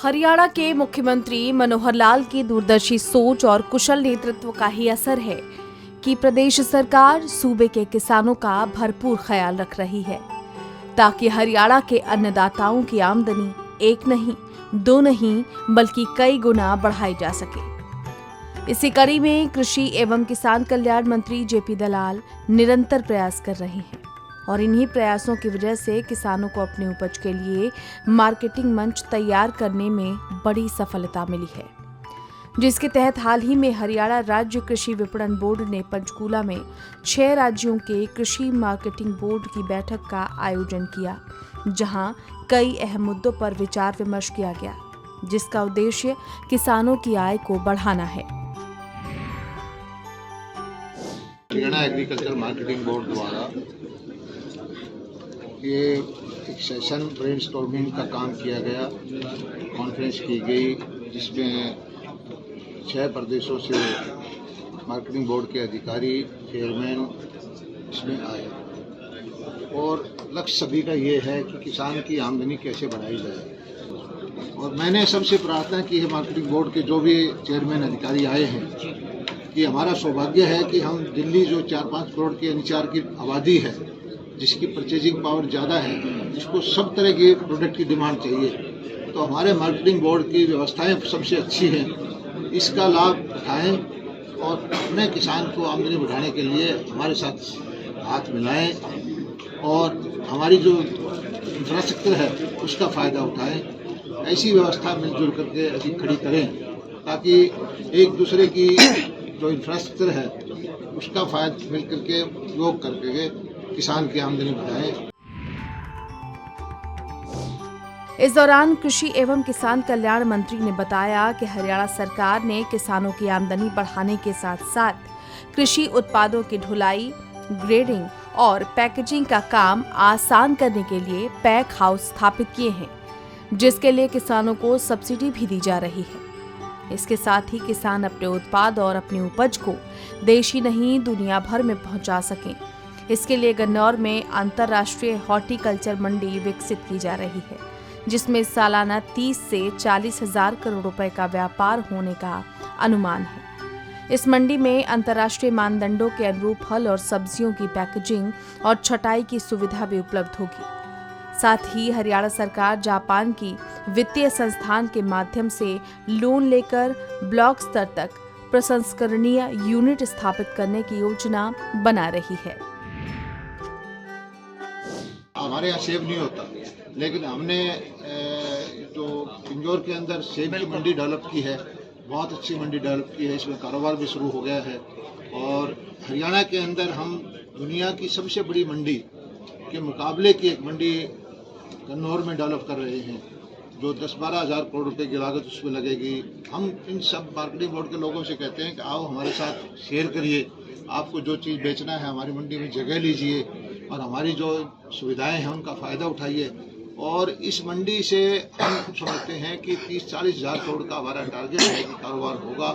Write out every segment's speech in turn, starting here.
हरियाणा के मुख्यमंत्री मनोहर लाल की दूरदर्शी सोच और कुशल नेतृत्व का ही असर है कि प्रदेश सरकार सूबे के किसानों का भरपूर ख्याल रख रही है ताकि हरियाणा के अन्नदाताओं की आमदनी एक नहीं, दो नहीं बल्कि कई गुना बढ़ाई जा सके। इसी कड़ी में कृषि एवं किसान कल्याण मंत्री जेपी दलाल निरंतर प्रयास कर रहे हैं और इन्हीं प्रयासों की वजह से किसानों को अपनी उपज के लिए मार्केटिंग मंच तैयार करने में बड़ी सफलता मिली है, जिसके तहत हाल ही में हरियाणा राज्य कृषि विपणन बोर्ड ने पंचकूला में 6 राज्यों के कृषि मार्केटिंग बोर्ड की बैठक का आयोजन किया, जहां कई अहम मुद्दों पर विचार विमर्श किया गया, जिसका उद्देश्य किसानों की आय को बढ़ाना है। हरियाणा एग्रीकल्चर मार्केटिंग बोर्ड द्वारा ये एक सेशन ब्रेनस्टॉर्मिंग का काम किया गया, कॉन्फ्रेंस की गई, जिसमें 6 प्रदेशों से मार्केटिंग बोर्ड के अधिकारी, चेयरमैन इसमें आए और लक्ष्य सभी का ये है कि किसान की आमदनी कैसे बढ़ाई जाए। और मैंने सबसे प्रार्थना की है मार्केटिंग बोर्ड के जो भी चेयरमैन अधिकारी आए हैं कि हमारा सौभाग्य है कि हम दिल्ली जो 4-5 करोड़ के अनुसार की आबादी है, जिसकी परचेजिंग पावर ज़्यादा है, जिसको सब तरह के प्रोडक्ट की डिमांड चाहिए, तो हमारे मार्केटिंग बोर्ड की व्यवस्थाएं सबसे अच्छी हैं। इसका लाभ उठाएं और अपने किसान को आमदनी बढ़ाने के लिए हमारे साथ हाथ मिलाएं और हमारी जो इंफ्रास्ट्रक्चर है उसका फ़ायदा उठाएं। ऐसी व्यवस्था मिलजुल करके अधिक खड़ी करें ताकि एक दूसरे की जो इंफ्रास्ट्रक्चर है उसका फायदा मिल करके उपयोग करके किसान की आमदनी बढ़ाएं। इस दौरान कृषि एवं किसान कल्याण मंत्री ने बताया कि हरियाणा सरकार ने किसानों की आमदनी बढ़ाने के साथ साथ कृषि उत्पादों की ढुलाई, ग्रेडिंग और पैकेजिंग का काम आसान करने के लिए पैक हाउस स्थापित किए हैं, जिसके लिए किसानों को सब्सिडी भी दी जा रही है। इसके साथ ही किसान अपने उत्पाद और अपनी उपज को देश ही नहीं दुनिया भर में पहुंचा सकें। इसके लिए गन्नौर में अंतर्राष्ट्रीय हॉर्टिकल्चर मंडी विकसित की जा रही है, जिसमें सालाना 30 से 40 हजार करोड़ रुपए का व्यापार होने का अनुमान है। इस मंडी में अंतर्राष्ट्रीय मानदंडों के अनुरूप फल और सब्जियों की पैकेजिंग और छटाई की सुविधा भी उपलब्ध होगी। साथ ही हरियाणा सरकार जापान की वित्तीय संस्थान के माध्यम से लोन लेकर ब्लॉक स्तर तक प्रसंस्करणीय यूनिट स्थापित करने की योजना बना रही है। हमारे यहाँ सेब नहीं होता, लेकिन हमने जो पिंजौर के अंदर सेब की मंडी डेवलप की है, बहुत अच्छी मंडी डेवलप की है, इसमें कारोबार भी शुरू हो गया है। और हरियाणा के अंदर हम दुनिया की सबसे बड़ी मंडी के मुकाबले की एक मंडी गन्नौर में डेवलप कर रहे हैं, जो 10-12 हज़ार करोड़ रुपए की लागत उसमें लगेगी। हम इन सब मार्केटिंग बोर्ड के लोगों से कहते हैं कि आओ हमारे साथ शेयर करिए, आपको जो चीज़ बेचना है हमारी मंडी में जगह लीजिए और हमारी जो सुविधाएं हैं उनका फ़ायदा उठाइए। और इस मंडी से हम समझते हैं कि 30-40 हज़ार करोड़ का हमारा टारगेट है कि कारोबार होगा,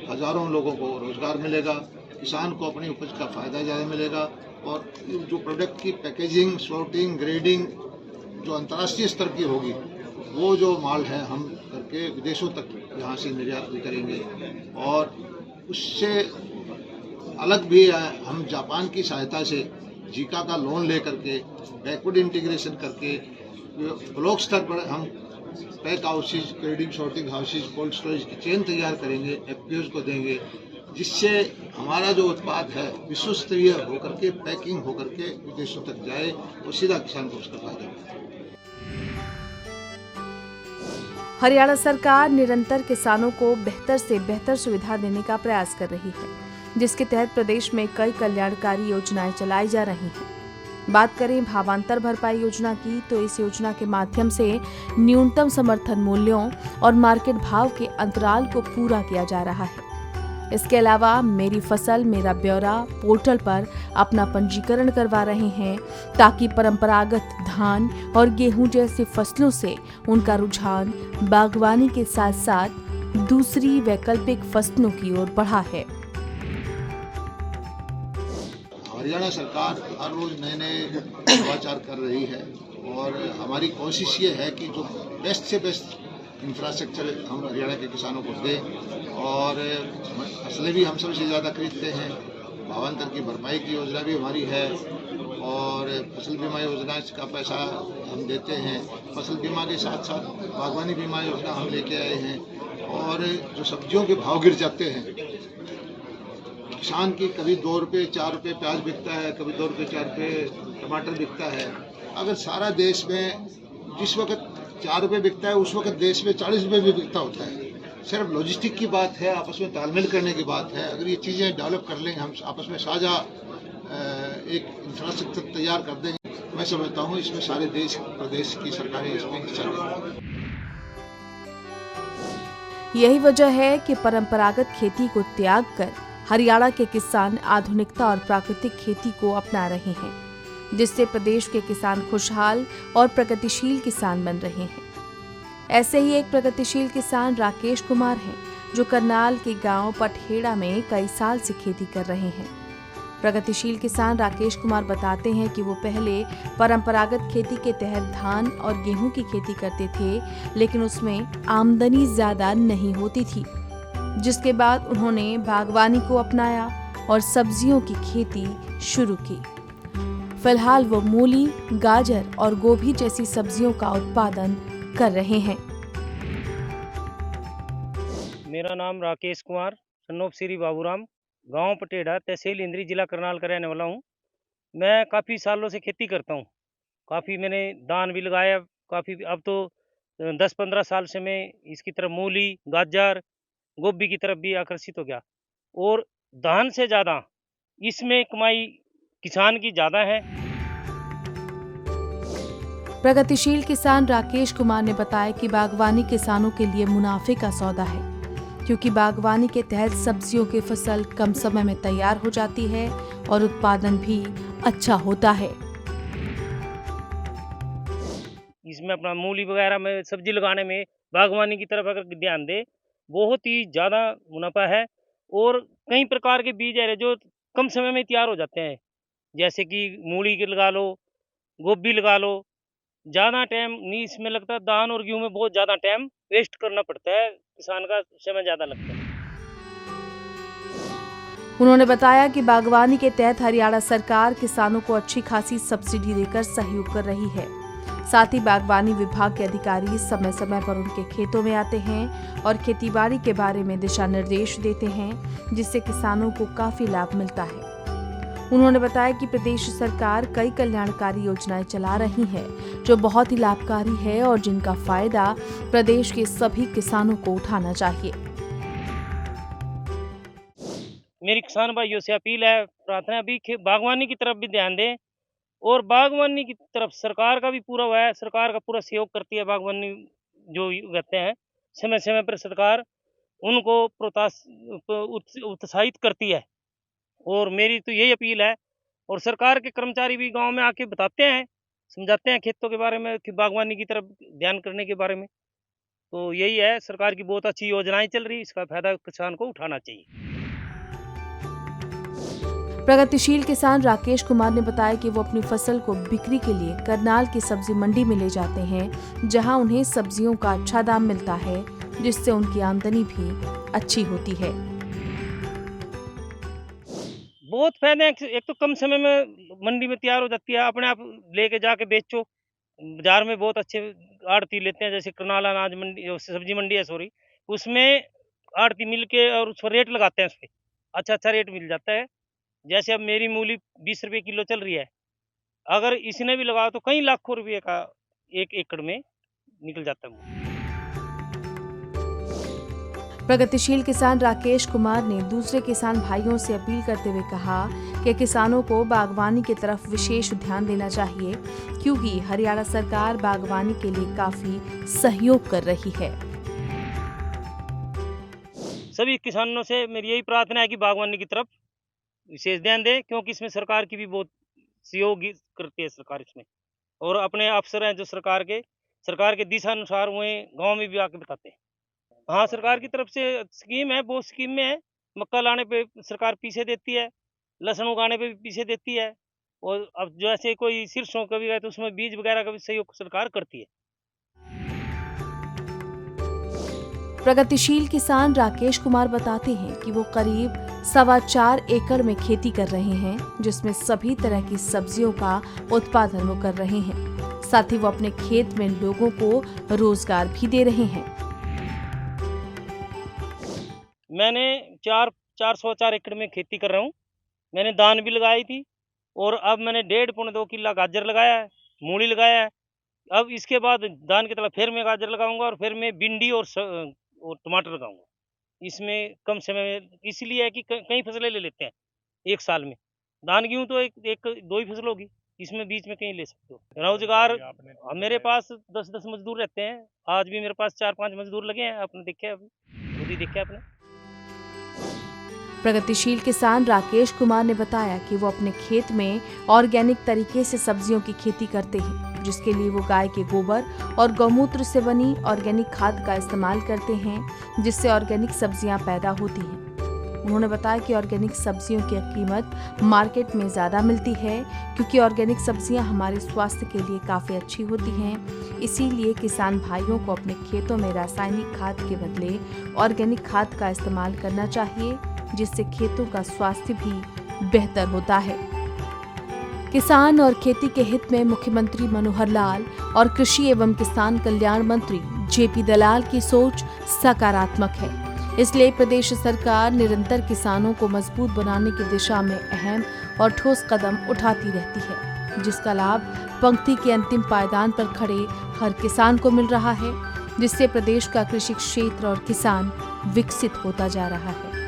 हज़ारों लोगों को रोजगार मिलेगा, किसान को अपनी उपज का फ़ायदा ज़्यादा मिलेगा और जो प्रोडक्ट की पैकेजिंग, सॉर्टिंग, ग्रेडिंग जो अंतर्राष्ट्रीय स्तर की होगी, वो जो माल है हम करके विदेशों तक यहाँ से निर्यात भी करेंगे। और उससे अलग भी हम जापान की सहायता से जीका का लोन ले करके बैकवर्ड इंटीग्रेशन करके ब्लॉक स्तर पर हम pack houses, grading, sorting houses, cold storage की चेन तैयार करेंगे, एफपीओज को देंगे, जिससे हमारा जो उत्पाद है विश्व स्तरीय होकर के पैकिंग होकर के विदेशों तक जाए और सीधा किसान को उसका फायदा मिले। हरियाणा सरकार निरंतर किसानों को बेहतर से बेहतर सुविधा देने का प्रयास कर रही है, जिसके तहत प्रदेश में कई कल्याणकारी योजनाएं चलाई जा रही हैं। बात करें भावांतर भरपाई योजना की, तो इस योजना के माध्यम से न्यूनतम समर्थन मूल्यों और मार्केट भाव के अंतराल को पूरा किया जा रहा है। इसके अलावा मेरी फसल मेरा ब्यौरा पोर्टल पर अपना पंजीकरण करवा रहे हैं ताकि परंपरागत धान और गेहूं जैसी फसलों से उनका रुझान बागवानी के साथ साथ दूसरी वैकल्पिक फसलों की ओर बढ़ा है। हरियाणा सरकार हर रोज नए नए नवाचार कर रही है और हमारी कोशिश ये है कि जो बेस्ट से बेस्ट इंफ्रास्ट्रक्चर हम हरियाणा के किसानों को दें और फसलें भी हम सबसे ज़्यादा खरीदते हैं। भावांतर की भरपाई की योजना भी हमारी है और फसल बीमा योजना का पैसा हम देते हैं। फसल बीमा के साथ साथ बागवानी बीमा योजना हम लेके आए हैं। और जो सब्जियों के भाव गिर जाते हैं, किसान की कभी 2 रुपये 4 रुपये प्याज बिकता है, कभी 2 रुपये 4 रुपये टमाटर बिकता है। अगर सारा देश में जिस वक्त 4 रुपये बिकता है उस वक्त देश में 40 रुपये भी बिकता होता है। सिर्फ लॉजिस्टिक की बात है, आपस में तालमेल करने की बात है। अगर ये चीज़ें डेवलप कर लें, हम आपस में साझा एक इंफ्रास्ट्रक्चर तैयार कर देंगे, मैं समझता हूँ इसमें सारे देश प्रदेश की सरकारें इसमें हिस्सा लेंगी। यही वजह है कि परंपरागत खेती को त्याग कर हरियाणा के किसान आधुनिकता और प्राकृतिक खेती को अपना रहे हैं, जिससे प्रदेश के किसान खुशहाल और प्रगतिशील किसान बन रहे हैं। ऐसे ही एक प्रगतिशील किसान राकेश कुमार हैं, जो करनाल के गांव पठेड़ा में कई साल से खेती कर रहे हैं। प्रगतिशील किसान राकेश कुमार बताते हैं कि वो पहले परंपरागत खेती के तहत धान और गेहूं की खेती करते थे, लेकिन उसमें आमदनी ज्यादा नहीं होती थी, जिसके बाद उन्होंने बागवानी को अपनाया और सब्जियों की खेती शुरू की। फिलहाल वो मूली, गाजर और गोभी जैसी सब्जियों का उत्पादन कर रहे हैं। मेरा नाम राकेश कुमार, सन्नोप श्री बाबूराम, गांव पटेड़ा, तहसील इंद्री, जिला करनाल का रहने वाला हूं। मैं काफ़ी सालों से खेती करता हूं। काफ़ी मैंने धान भी लगाया, काफ़ी अब तो 10-15 साल से मैं इसकी तरफ मूली, गाजर, गोभी की तरफ भी आकर्षित हो गया। और धान से ज़्यादा इसमें कमाई किसान की ज़्यादा है। प्रगतिशील किसान राकेश कुमार ने बताया कि बागवानी किसानों के लिए मुनाफे का सौदा है, क्योंकि बागवानी के तहत सब्जियों की फसल कम समय में तैयार हो जाती है और उत्पादन भी अच्छा होता है। इसमें अपना मूली वगैरह में सब्जी लगाने में बागवानी की तरफ अगर ध्यान दे, बहुत ही ज़्यादा मुनाफा है। और कई प्रकार के बीज है जो कम समय में तैयार हो जाते हैं, जैसे कि मूली के लगा लो, गोभी लगा लो। ज़्यादा टाइम नहीं इसमें लगता। धान और गेहूं में बहुत ज़्यादा टाइम वेस्ट करना पड़ता है, किसान का समय ज़्यादा लगता है। उन्होंने बताया कि बागवानी के तहत हरियाणा सरकार किसानों को अच्छी खासी सब्सिडी देकर सहयोग कर रही है। साथ ही बागवानी विभाग के अधिकारी समय समय पर उनके खेतों में आते हैं और खेतीबाड़ी के बारे में दिशा निर्देश देते हैं, जिससे किसानों को काफी लाभ मिलता है। उन्होंने बताया कि प्रदेश सरकार कई कल्याणकारी योजनाएं चला रही है, जो बहुत ही लाभकारी है और जिनका फायदा प्रदेश के सभी किसानों को उठाना चाहिए। मेरी किसान भाइयों से अपील है, प्रार्थना है, अभी बागवानी की तरफ भी ध्यान दें। और बागवानी की तरफ सरकार का भी पूरा हुआ है, सरकार का पूरा सहयोग करती है। बागवानी जो कहते हैं, समय समय पर सरकार उनको उत्साहित करती है। और मेरी तो यही अपील है। और सरकार के कर्मचारी भी गांव में आके बताते हैं, समझाते हैं खेतों के बारे में, कि बागवानी की तरफ ध्यान करने के बारे में। तो यही है, सरकार की बहुत अच्छी योजनाएं चल रही, इसका फायदा किसान को उठाना चाहिए। प्रगतिशील किसान राकेश कुमार ने बताया कि वो अपनी फसल को बिक्री के लिए करनाल की सब्जी मंडी में ले जाते हैं, जहां उन्हें सब्जियों का अच्छा दाम मिलता है, जिससे उनकी आमदनी भी अच्छी होती है। बहुत फायदे हैं। एक तो कम समय में मंडी में तैयार हो जाती है, अपने आप लेके जाके बेचो। बाजार में बहुत अच्छे आड़ती लेते हैं, जैसे करनाल अनाज मंडी, सब्जी मंडी है सॉरी, उसमें आड़ती मिल के और उस पर रेट लगाते हैं, उस पर अच्छा रेट मिल जाता है। जैसे अब मेरी मूली 20 रुपये किलो चल रही है, अगर इसने भी लगाओ तो कई लाखों रुपये का 1 एकड़ में निकल जाता है। प्रगतिशील किसान राकेश कुमार ने दूसरे किसान भाइयों से अपील करते हुए कहा कि किसानों को बागवानी की तरफ विशेष ध्यान देना चाहिए, क्योंकि हरियाणा सरकार बागवानी के लिए काफी सहयोग कर रही है। सभी किसानों से मेरी यही प्रार्थना है कि बागवानी की तरफ विशेष ध्यान दें, क्योंकि इसमें सरकार की भी बहुत सहयोग करती है सरकार इसमें। और अपने अफसर हैं जो सरकार के दिशा अनुसार हुए गांव में भी आके बताते हैं। हाँ, सरकार की तरफ से स्कीम है, बहुत स्कीम में है। मक्का लाने पे सरकार पैसे देती है, लहसुन उगाने पे भी पैसे देती है। और अब जैसे कोई सिरसों का भी है तो उसमें बीज वगैरह का भी सहयोग सरकार करती है। प्रगतिशील किसान राकेश कुमार बताते हैं कि वो करीब 4.25 एकड़ में खेती कर रहे हैं, जिसमें सभी तरह की सब्जियों का उत्पादन वो कर रहे हैं। साथ ही वो अपने खेत में लोगों को रोजगार भी दे रहे हैं। मैंने 404 एकड़ में खेती कर रहा हूँ। मैंने धान भी लगाई थी और अब मैंने 1.5-2 किला गाजर लगाया है, मूली लगाया है। अब इसके बाद धान की तरह फिर मैं गाजर लगाऊंगा और फिर मैं भिंडी और टमाटर लगाऊंगा। इसमें कम समय में इसलिए है कि कई फसलें ले लेते हैं एक साल में। धान गेहूँ तो एक 2 ही फसल होगी, इसमें बीच में कहीं ले सकते हो। रोजगार मेरे पास 10-10 मजदूर रहते हैं। आज भी मेरे पास 4-5 मजदूर लगे हैं। आपने देखे, खुद ही देखे आपने। प्रगतिशील किसान राकेश कुमार ने बताया कि वो अपने खेत में ऑर्गेनिक तरीके से सब्जियों की खेती करते हैं, जिसके लिए वो गाय के गोबर और गौमूत्र से बनी ऑर्गेनिक खाद का इस्तेमाल करते हैं, जिससे ऑर्गेनिक सब्जियां पैदा होती हैं। उन्होंने बताया कि ऑर्गेनिक सब्जियों की कीमत मार्केट में ज़्यादा मिलती है, क्योंकि ऑर्गेनिक सब्जियां हमारे स्वास्थ्य के लिए काफ़ी अच्छी होती हैं। इसीलिए किसान भाइयों को अपने खेतों में रासायनिक खाद के बदले ऑर्गेनिक खाद का इस्तेमाल करना चाहिए, जिससे खेतों का स्वास्थ्य भी बेहतर होता है। किसान और खेती के हित में मुख्यमंत्री मनोहर लाल और कृषि एवं किसान कल्याण मंत्री जेपी दलाल की सोच सकारात्मक है। इसलिए प्रदेश सरकार निरंतर किसानों को मजबूत बनाने की दिशा में अहम और ठोस कदम उठाती रहती है, जिसका लाभ पंक्ति के अंतिम पायदान पर खड़े हर किसान को मिल रहा है, जिससे प्रदेश का कृषि क्षेत्र और किसान विकसित होता जा रहा है।